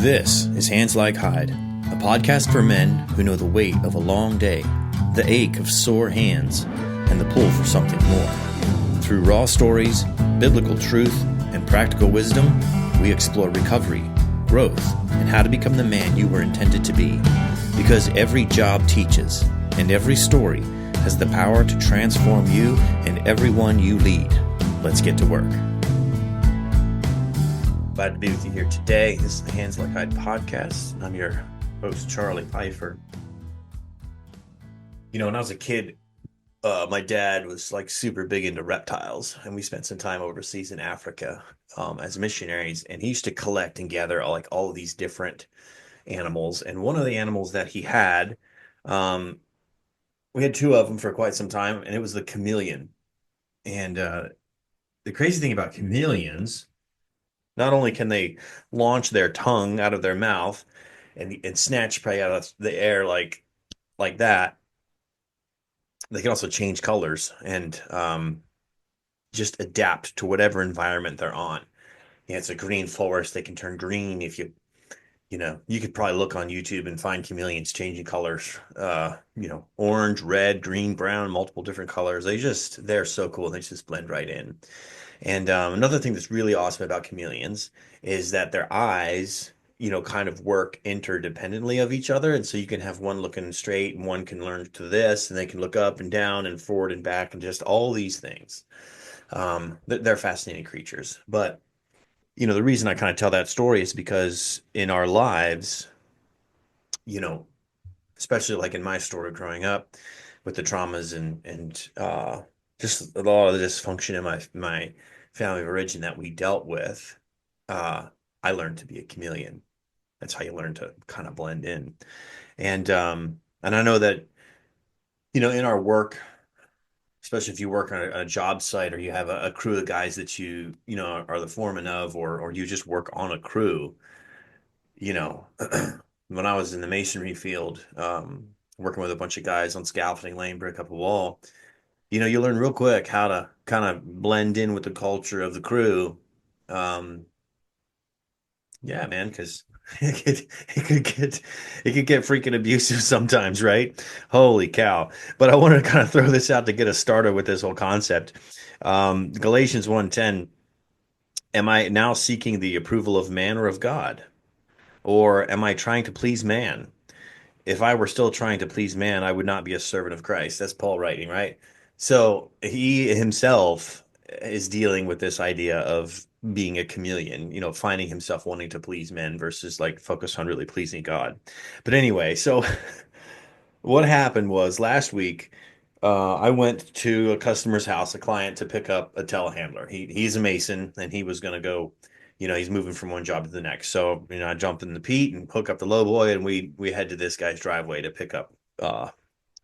This is Hands Like Hide, a podcast for men who know the weight of a long day, the ache of sore hands, and the pull for something more. Through raw stories, biblical truth, and practical wisdom, we explore recovery, growth, and how to become the man you were intended to be. Because every job teaches, and every story has the power to transform you and everyone you lead. Let's get to work. Glad to be with you here today. This is the Hands Like Hide podcast. I'm your host, Charlie Pfeiffer. You know, when I was a kid, my dad was like super big into reptiles, and we spent some time overseas in Africa as missionaries. And he used to collect and gather all of these different animals. And one of the animals that he had, we had two of them for quite some time, and it was the chameleon. And the crazy thing about chameleons, not only can they launch their tongue out of their mouth and snatch prey out of the air like that, they can also change colors and just adapt to whatever environment they're on. Yeah, it's a green forest. They can turn green if you could probably look on YouTube and find chameleons changing colors, orange, red, green, brown, multiple different colors. They're so cool. They just blend right in. And another thing that's really awesome about chameleons is that their eyes, kind of work interdependently of each other. And so you can have one looking straight and one can learn to this, and they can look up and down and forward and back and just all these things. They're fascinating creatures. But, the reason I kind of tell that story is because in our lives, especially like in my story growing up with the traumas and just a lot of the dysfunction in my family of origin that we dealt with, I learned to be a chameleon. That's how you learn to kind of blend in. And I know that, in our work, especially if you work on a job site or you have a crew of guys that are the foreman of, or you just work on a crew, you know, when I was in the masonry field, working with a bunch of guys on scaffolding, laying brick up a wall, you learn real quick how to kind of blend in with the culture of the crew. Yeah, man, because it could get freaking abusive sometimes, right? Holy cow. But I wanted to kind of throw this out to get us started with this whole concept. Galatians 1:10, am I now seeking the approval of man or of God? Or am I trying to please man? If I were still trying to please man, I would not be a servant of Christ. That's Paul writing, right? So he himself is dealing with this idea of being a chameleon, finding himself wanting to please men versus like focus on really pleasing God. But anyway, so what happened was last week, I went to a customer's house, a client, to pick up a telehandler. He's a mason, and he was going to go, he's moving from one job to the next. So, I jumped in the Pete and hook up the lowboy, and we head to this guy's driveway to pick up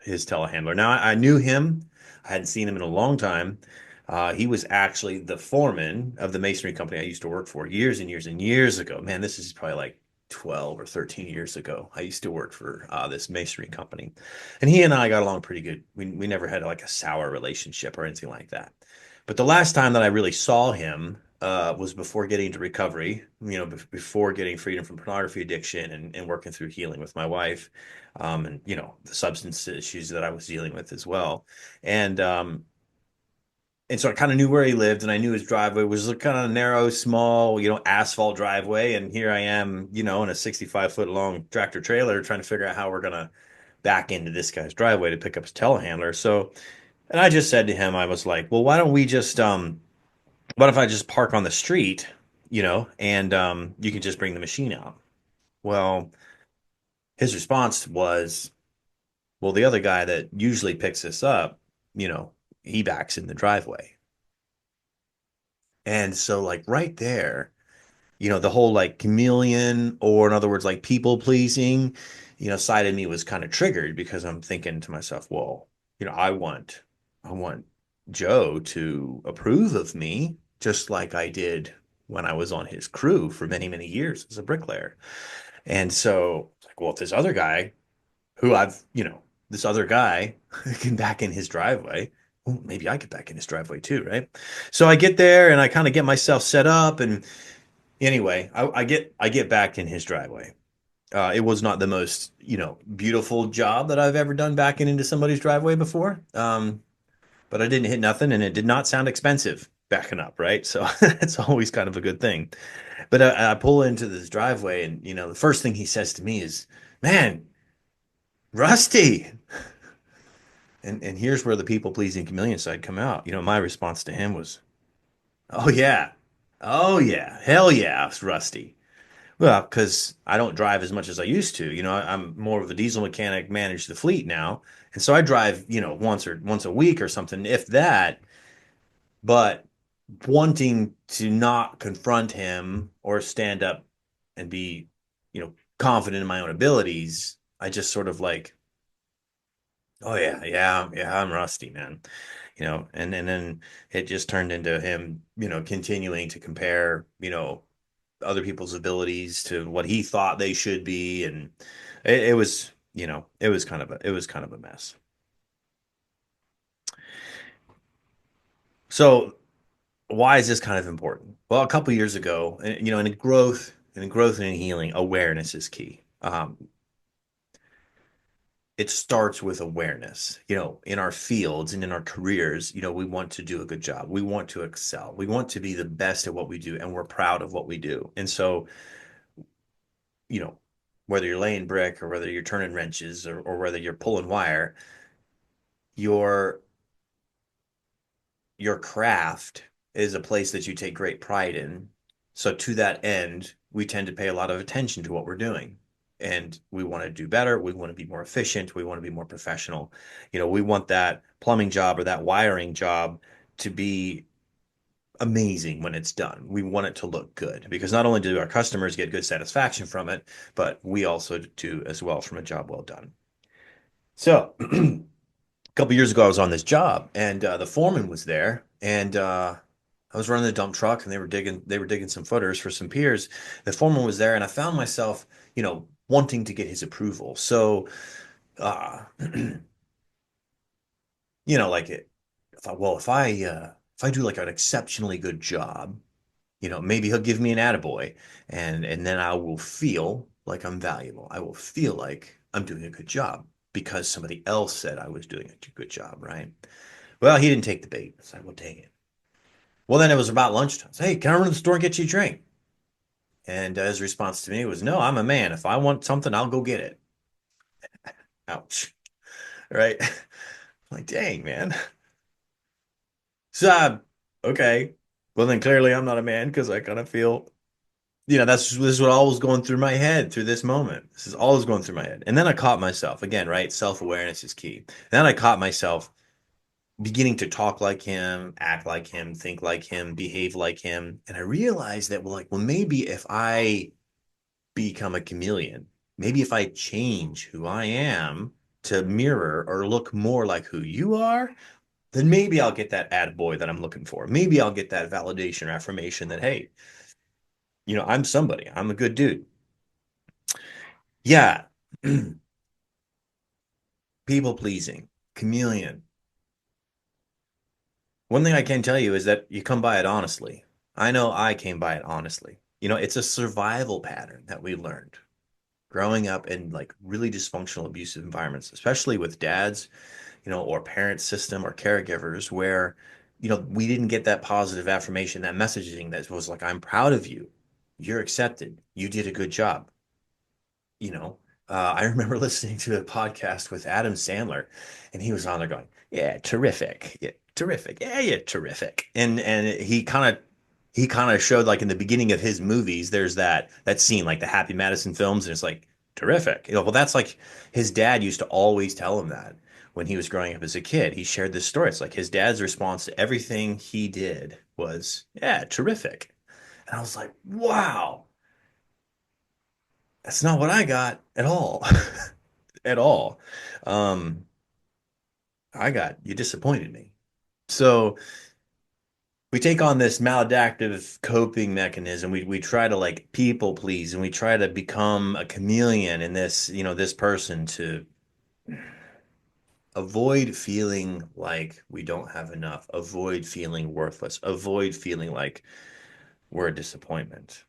his telehandler. Now, I knew him. I hadn't seen him in a long time. He was actually the foreman of the masonry company I used to work for years and years and years ago. Man, this is probably like 12 or 13 years ago. I used to work for this masonry company, and he and I got along pretty good. We never had like a sour relationship or anything like that. But the last time that I really saw him was before getting into recovery, before getting freedom from pornography addiction and working through healing with my wife, and, the substance issues that I was dealing with as well. And so I kind of knew where he lived, and I knew his driveway was kind of narrow, small, asphalt driveway. And here I am, in a 65-foot long tractor trailer trying to figure out how we're going to back into this guy's driveway to pick up his telehandler. So, and I just said to him, I was like, well, why don't we just, what if I just park on the street, and you can just bring the machine out? Well, his response was, well, the other guy that usually picks us up, he backs in the driveway. And so like right there, the whole like chameleon, or in other words, like people pleasing, side of me was kind of triggered, because I'm thinking to myself, well, I want Joe to approve of me, just like I did when I was on his crew for many, many years as a bricklayer. And so like, well, if this other guy who this other guy can back in his driveway, well, maybe I could back in his driveway too, right? So I get there and I kind of get myself set up, and Anyway, I get back in his driveway. It was not the most, beautiful job that I've ever done backing into somebody's driveway before. But I didn't hit nothing, and it did not sound expensive backing up, right? So it's always kind of a good thing. But I pull into this driveway, and the first thing he says to me is, "Man, Rusty." And here's where the people pleasing chameleon side come out. My response to him was, "Oh yeah, oh yeah, hell yeah, it's Rusty." Well, because I don't drive as much as I used to. I'm more of a diesel mechanic, manage the fleet now, and so I drive, once a week or something, if that. But wanting to not confront him or stand up and be, confident in my own abilities, I just sort of like, oh yeah, yeah, yeah, I'm rusty, man. And then it just turned into him, continuing to compare, other people's abilities to what he thought they should be, and it was, it was kind of a mess. So why is this kind of important? Well, a couple years ago, in growth and in healing, awareness is key. It starts with awareness. In our fields and in our careers, we want to do a good job. We want to excel. We want to be the best at what we do, and we're proud of what we do. And so, you know, whether you're laying brick or whether you're turning wrenches or whether you're pulling wire, your your craft is a place that you take great pride in. So to that end, we tend to pay a lot of attention to what we're doing. And we want to do better. We want to be more efficient. We want to be more professional. We want that plumbing job or that wiring job to be amazing when it's done. We want it to look good because not only do our customers get good satisfaction from it, but we also do as well from a job well done. So couple years ago, I was on this job, and the foreman was there, and I was running the dump truck, and they were digging some footers for some piers. The foreman was there, and I found myself, wanting to get his approval. So, uh, like I thought, well, if I do like an exceptionally good job, maybe he'll give me an attaboy, and then I will feel like I'm valuable. I will feel like I'm doing a good job because somebody else said I was doing a good job, right? Well, he didn't take the bait. I said, well, dang it. Well, then it was about lunchtime. I said, hey, can I run to the store and get you a drink? And his response to me was, no, I'm a man. If I want something, I'll go get it. Ouch. Right? I'm like, dang, man. So, okay. Well, then clearly I'm not a man because I kind of feel, this is what all was going through my head through this moment. This is always going through my head. And then I caught myself again, right? Self-awareness is key. Then I caught myself beginning to talk like him, act like him, think like him, behave like him. And I realized that, well, maybe if I become a chameleon, maybe if I change who I am to mirror or look more like who you are, then maybe I'll get that attaboy that I'm looking for. Maybe I'll get that validation or affirmation that, hey, I'm somebody. I'm a good dude. Yeah. People pleasing, chameleon. One thing I can tell you is that you come by it honestly. I know I came by it honestly. It's a survival pattern that we learned growing up in like really dysfunctional, abusive environments, especially with dads, or parent system or caregivers where, we didn't get that positive affirmation, that messaging that was like, I'm proud of you. You're accepted. You did a good job. you know, I remember listening to a podcast with Adam Sandler, and he was on there going, "Yeah, terrific, yeah, terrific, yeah, yeah, terrific," and he kind of showed like in the beginning of his movies, there's that scene like the Happy Madison films, and it's like terrific. Well, that's like his dad used to always tell him that when he was growing up as a kid. He shared this story. It's like his dad's response to everything he did was, "Yeah, terrific," and I was like, "Wow." That's not what I got at all. At all. Um, you disappointed me. So we take on this maladaptive coping mechanism. We try to like people please and we try to become a chameleon in this person to avoid feeling like we don't have enough, avoid feeling worthless, avoid feeling like we're a disappointment.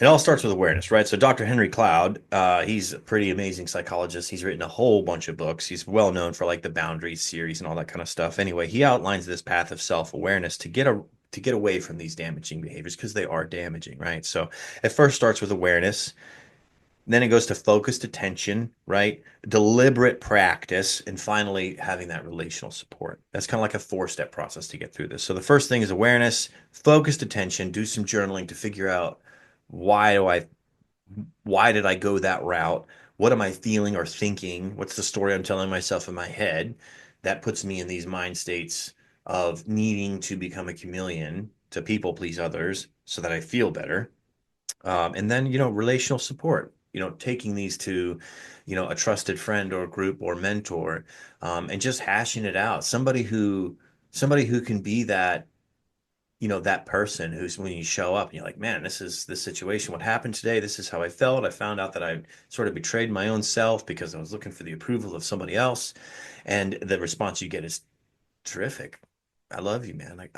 It all starts with awareness, right? So Dr. Henry Cloud, he's a pretty amazing psychologist. He's written a whole bunch of books. He's well known for like the Boundaries series and all that kind of stuff. Anyway, he outlines this path of self-awareness to get away from these damaging behaviors because they are damaging, right? So it first starts with awareness. Then it goes to focused attention, right? Deliberate practice, and finally having that relational support. That's kind of like a four-step process to get through this. So the first thing is awareness, focused attention, do some journaling to figure out why do I why did I go that route? What am I feeling or thinking? What's the story I'm telling myself in my head that puts me in these mind states of needing to become a chameleon to people please others so that I feel better? And then, relational support, taking these to, a trusted friend or group or mentor, and just hashing it out. Somebody who can be that, that person who's when you show up and you're like, man, this is the situation. What happened today? This is how I felt. I found out that I sort of betrayed my own self because I was looking for the approval of somebody else. And the response you get is terrific. I love you, man.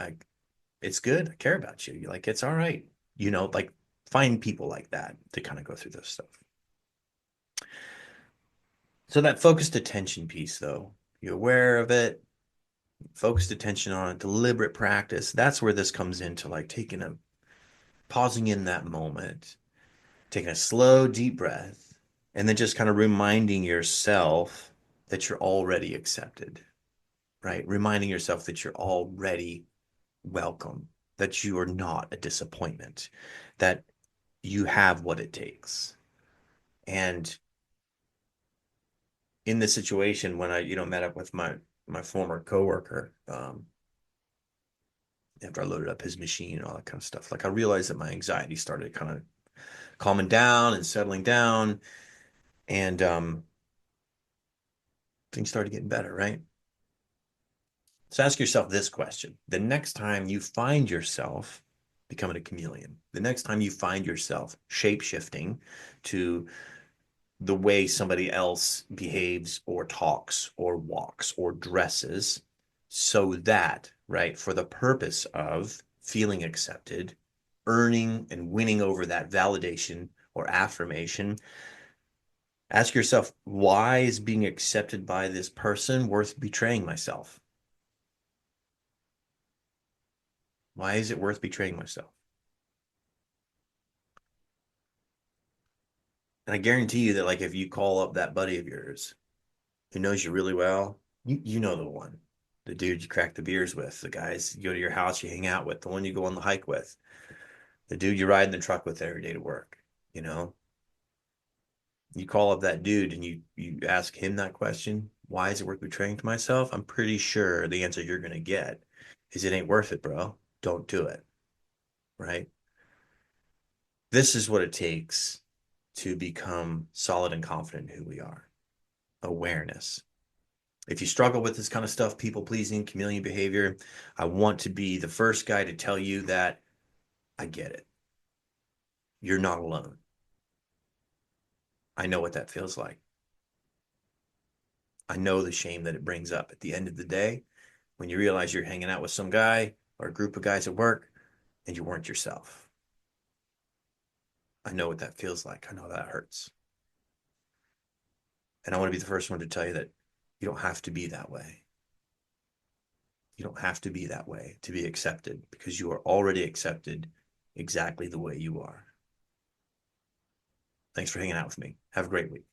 It's good. I care about you. You're like, it's all right. Like find people like that to kind of go through this stuff. So that focused attention piece, though, you're aware of it, focused attention on it, deliberate practice. That's where this comes into like pausing in that moment, taking a slow, deep breath, and then just kind of reminding yourself that you're already accepted, right? Reminding yourself that you're already welcome, that you are not a disappointment, that you have what it takes. And in this situation, when I, met up with my former coworker, after I loaded up his machine and all that kind of stuff, like I realized that my anxiety started kind of calming down and settling down, and things started getting better, right? So ask yourself this question: the next time you find yourself becoming a chameleon, the next time you find yourself shape shifting to the way somebody else behaves or talks or walks or dresses, so that, right, for the purpose of feeling accepted, earning and winning over that validation or affirmation, ask yourself, why is being accepted by this person worth betraying myself? Why is it worth betraying myself? And I guarantee you that, like, if you call up that buddy of yours who knows you really well, you know the one, the dude you crack the beers with, the guys you go to your house, you hang out with, the one you go on the hike with, the dude you ride in the truck with every day to work. You know, you call up that dude and you ask him that question, why is it worth betraying to myself? I'm pretty sure the answer you're gonna get is it ain't worth it, bro. Don't do it. Right? This is what it takes to become solid and confident in who we are. Awareness. If you struggle with this kind of stuff, people pleasing, chameleon behavior, I want to be the first guy to tell you that I get it. You're not alone. I know what that feels like. I know the shame that it brings up at the end of the day when you realize you're hanging out with some guy or a group of guys at work and you weren't yourself. I know what that feels like. I know that hurts. And I want to be the first one to tell you that you don't have to be that way. You don't have to be that way to be accepted because you are already accepted exactly the way you are. Thanks for hanging out with me. Have a great week.